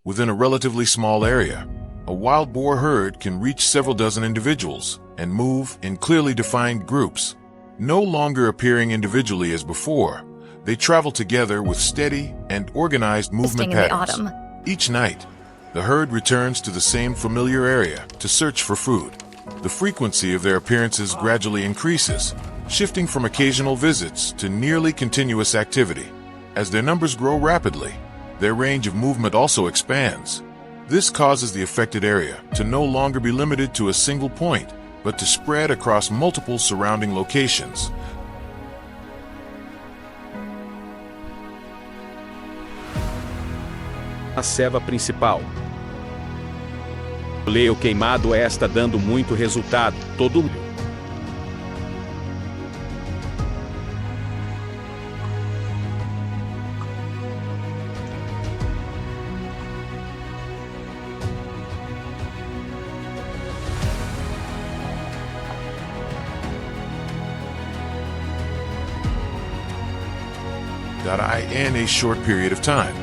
Within a relatively small area, a wild boar herd can reach several dozen individuals and move in clearly defined groups. No longer appearing individually as before, they travel together with steady and organized movement patterns. Each night, the herd returns to the same familiar area to search for food. The frequency of their appearances gradually increases, shifting from occasional visits to nearly continuous activity. As their numbers grow rapidly, their range of movement also expands. This causes the affected area to no longer be limited to a single point, but to spread across multiple surrounding locations. A ceva principal. O leio queimado está dando muito resultado. Todo mundo. In a short period of time,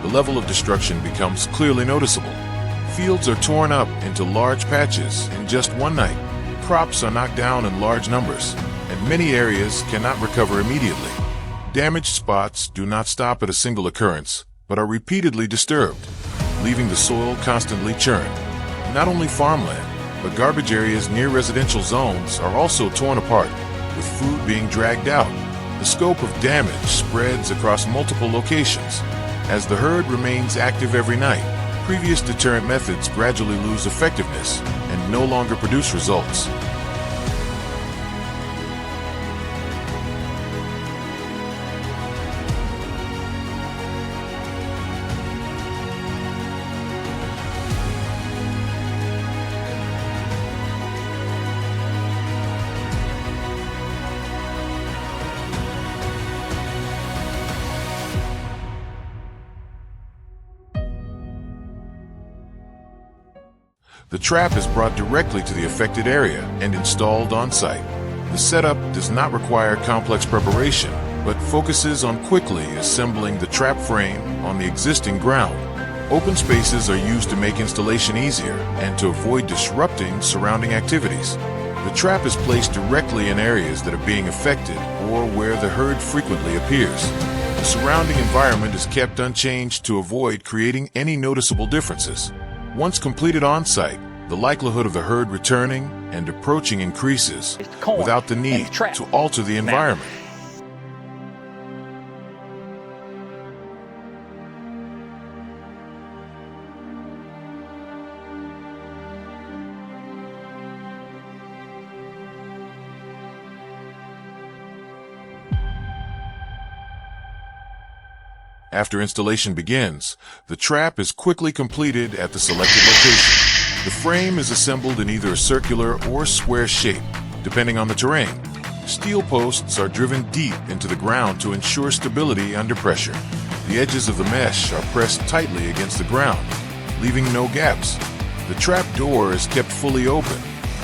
the level of destruction becomes clearly noticeable. Fields are torn up into large patches in just one night. Crops are knocked down in large numbers, and many areas cannot recover immediately. Damaged spots do not stop at a single occurrence, but are repeatedly disturbed, leaving the soil constantly churned. Not only farmland, but garbage areas near residential zones are also torn apart, with food being dragged out. The scope of damage spreads across multiple locations. As the herd remains active every night, previous deterrent methods gradually lose effectiveness and no longer produce results. The trap is brought directly to the affected area and installed on site. The setup does not require complex preparation, but focuses on quickly assembling the trap frame on the existing ground. Open spaces are used to make installation easier and to avoid disrupting surrounding activities. The trap is placed directly in areas that are being affected or where the herd frequently appears. The surrounding environment is kept unchanged to avoid creating any noticeable differences. Once completed on-site, the likelihood of the herd returning and approaching increases without the need to alter the environment. After installation begins, the trap is quickly completed at the selected location. The frame is assembled in either a circular or square shape, depending on the terrain. Steel posts are driven deep into the ground to ensure stability under pressure. The edges of the mesh are pressed tightly against the ground, leaving no gaps. The trap door is kept fully open,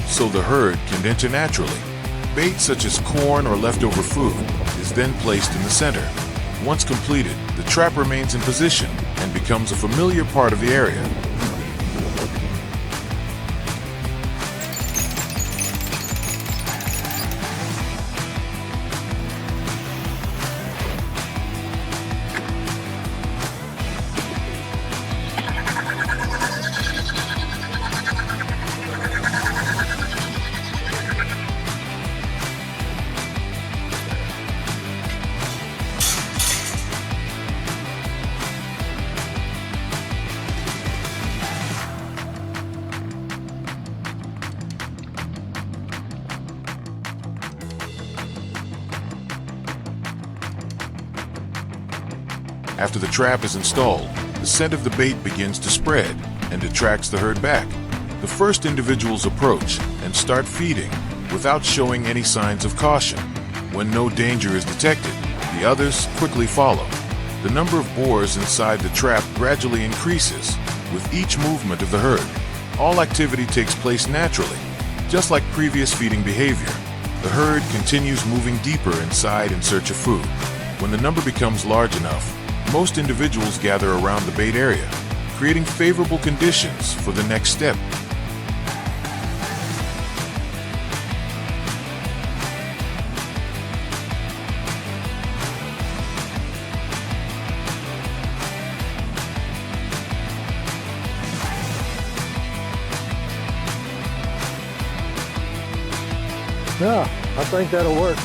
so the herd can enter naturally. Bait such as corn or leftover food is then placed in the center. Once completed, the trap remains in position and becomes a familiar part of the area. After the trap is installed, the scent of the bait begins to spread and attracts the herd back. The first individuals approach and start feeding without showing any signs of caution. When no danger is detected, the others quickly follow. The number of boars inside the trap gradually increases with each movement of the herd. All activity takes place naturally, just like previous feeding behavior. The herd continues moving deeper inside in search of food. When the number becomes large enough, most individuals gather around the bait area, creating favorable conditions for the next step. Yeah, I think that'll work.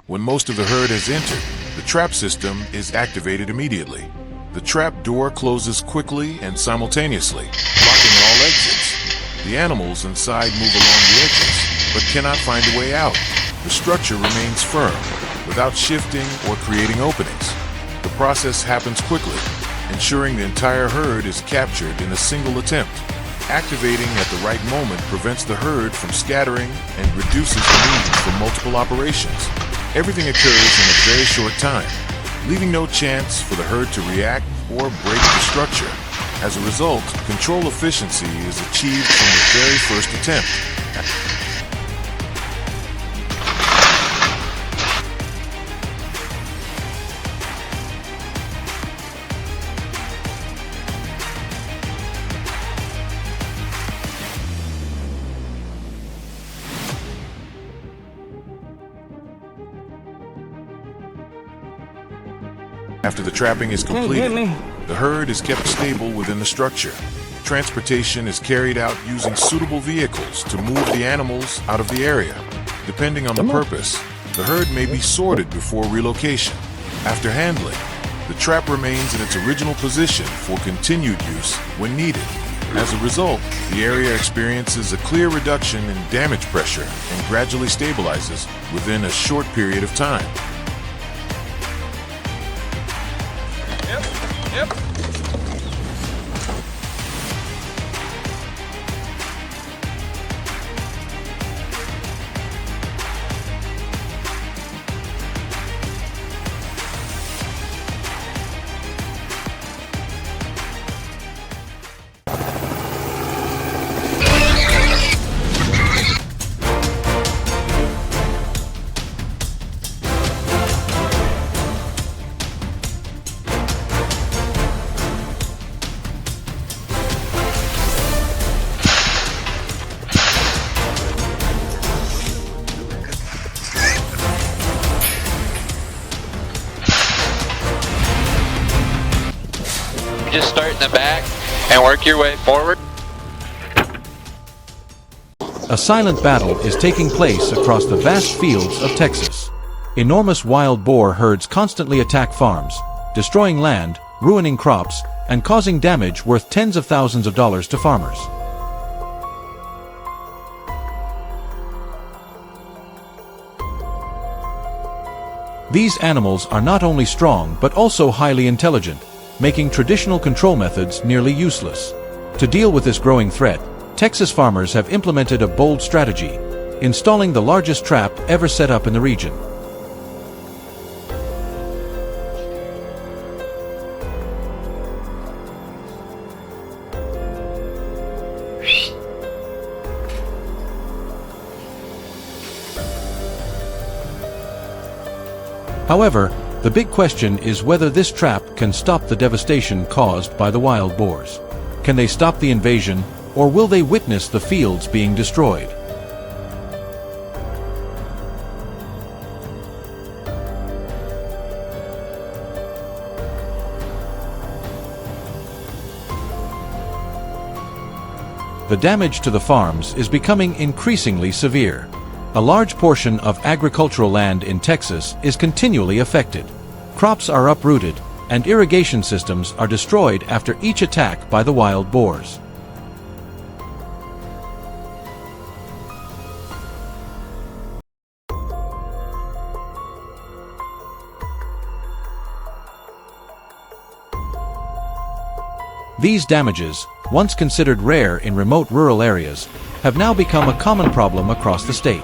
When most of the herd has entered, the trap system is activated immediately. The trap door closes quickly and simultaneously, blocking all exits. The animals inside move along the edges, but cannot find a way out. The structure remains firm, without shifting or creating openings. The process happens quickly, ensuring the entire herd is captured in a single attempt. Activating at the right moment prevents the herd from scattering and reduces the need for multiple operations. Everything occurs in a very short time, leaving no chance for the herd to react or break the structure. As a result, control efficiency is achieved from the very first attempt. After the trapping is completed, the herd is kept stable within the structure. Transportation is carried out using suitable vehicles to move the animals out of the area. Depending on the purpose, the herd may be sorted before relocation. After handling, the trap remains in its original position for continued use when needed. As a result, the area experiences a clear reduction in damage pressure and gradually stabilizes within a short period of time. Yep. Just start in the back and work your way forward. A silent battle is taking place across the vast fields of Texas. Enormous wild boar herds constantly attack farms, destroying land, ruining crops, and causing damage worth tens of thousands of dollars to farmers. These animals are not only strong but also highly intelligent, making traditional control methods nearly useless. To deal with this growing threat, Texas farmers have implemented a bold strategy, installing the largest trap ever set up in the region. However, the big question is whether this trap can stop the devastation caused by the wild boars. Can they stop the invasion, or will they witness the fields being destroyed? The damage to the farms is becoming increasingly severe. A large portion of agricultural land in Texas is continually affected. Crops are uprooted, and irrigation systems are destroyed after each attack by the wild boars. These damages, once considered rare in remote rural areas, have now become a common problem across the state.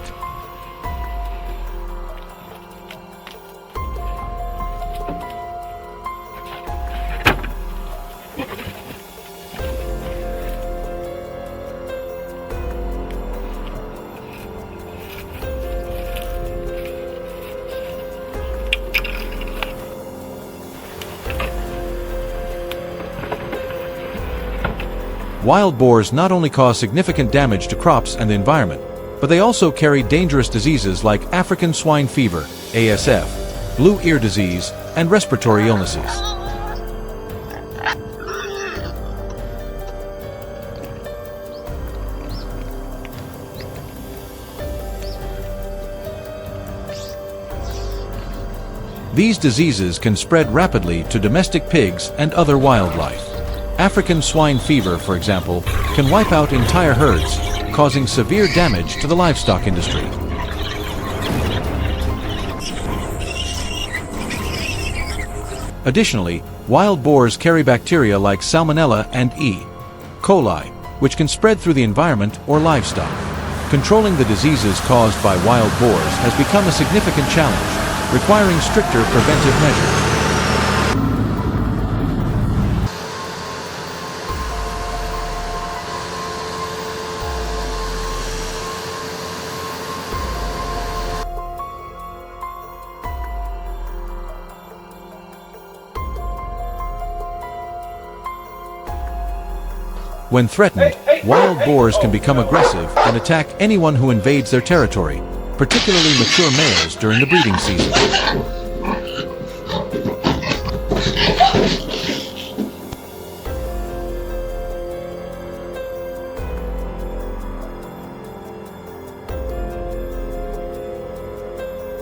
wild boars not only cause significant damage to crops and the environment, but they also carry dangerous diseases like African swine fever, ASF, blue ear disease, and respiratory illnesses. These diseases can spread rapidly to domestic pigs and other wildlife. African swine fever, for example, can wipe out entire herds, causing severe damage to the livestock industry. Additionally, wild boars carry bacteria like Salmonella and E. coli, which can spread through the environment or livestock. Controlling the diseases caused by wild boars has become a significant challenge, requiring stricter preventive measures. When threatened, wild boars can become aggressive and attack anyone who invades their territory, particularly mature males during the breeding season.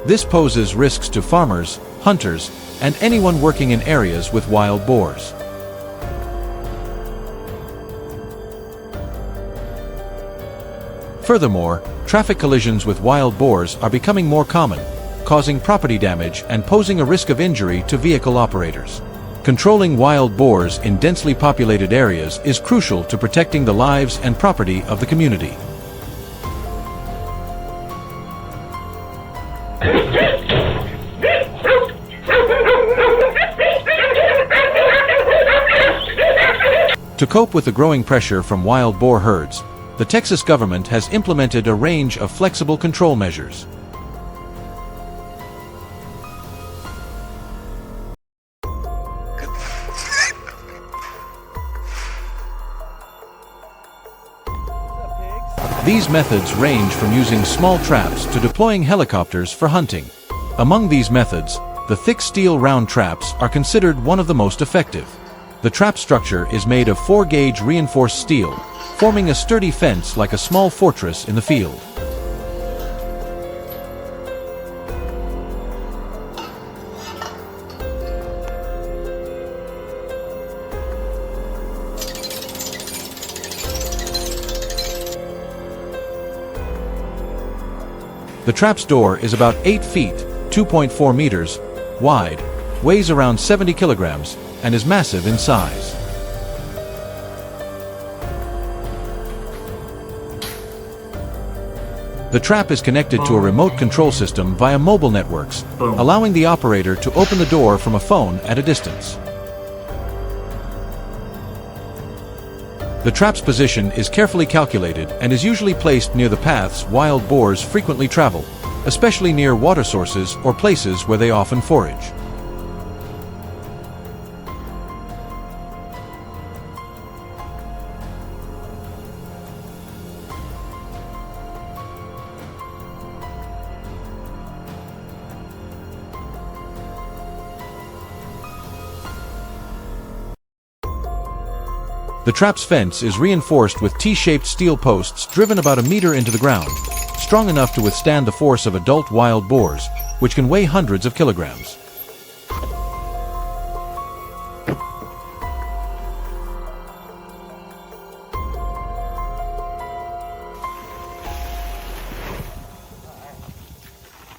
This poses risks to farmers, hunters, and anyone working in areas with wild boars. Furthermore, traffic collisions with wild boars are becoming more common, causing property damage and posing a risk of injury to vehicle operators. Controlling wild boars in densely populated areas is crucial to protecting the lives and property of the community. To cope with the growing pressure from wild boar herds, the Texas government has implemented a range of flexible control measures. These methods range from using small traps to deploying helicopters for hunting. Among these methods, the thick steel round traps are considered one of the most effective. The trap structure is made of 4-gauge reinforced steel, forming a sturdy fence like a small fortress in the field. The trap's door is about 8 feet, 2.4 meters, wide, weighs around 70 kilograms, and is massive in size. The trap is connected to a remote control system via mobile networks, allowing the operator to open the door from a phone at a distance. The trap's position is carefully calculated and is usually placed near the paths wild boars frequently travel, especially near water sources or places where they often forage. The trap's fence is reinforced with T-shaped steel posts driven about a meter into the ground, strong enough to withstand the force of adult wild boars, which can weigh hundreds of kilograms.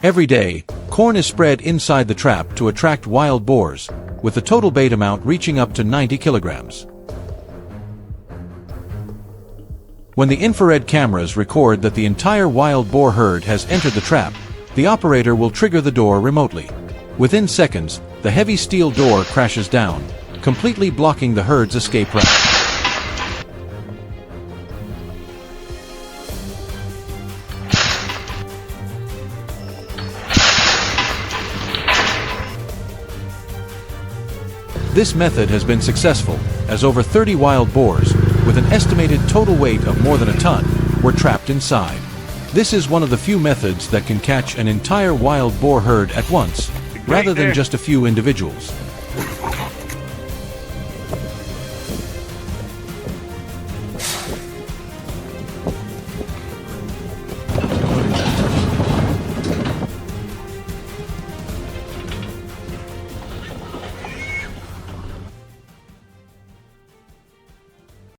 Every day, corn is spread inside the trap to attract wild boars, with the total bait amount reaching up to 90 kilograms. When the infrared cameras record that the entire wild boar herd has entered the trap, the operator will trigger the door remotely. Within seconds, the heavy steel door crashes down, completely blocking the herd's escape route. This method has been successful, as over 30 wild boars, with an estimated total weight of more than a ton, were trapped inside. This is one of the few methods that can catch an entire wild boar herd at once, rather than just a few individuals.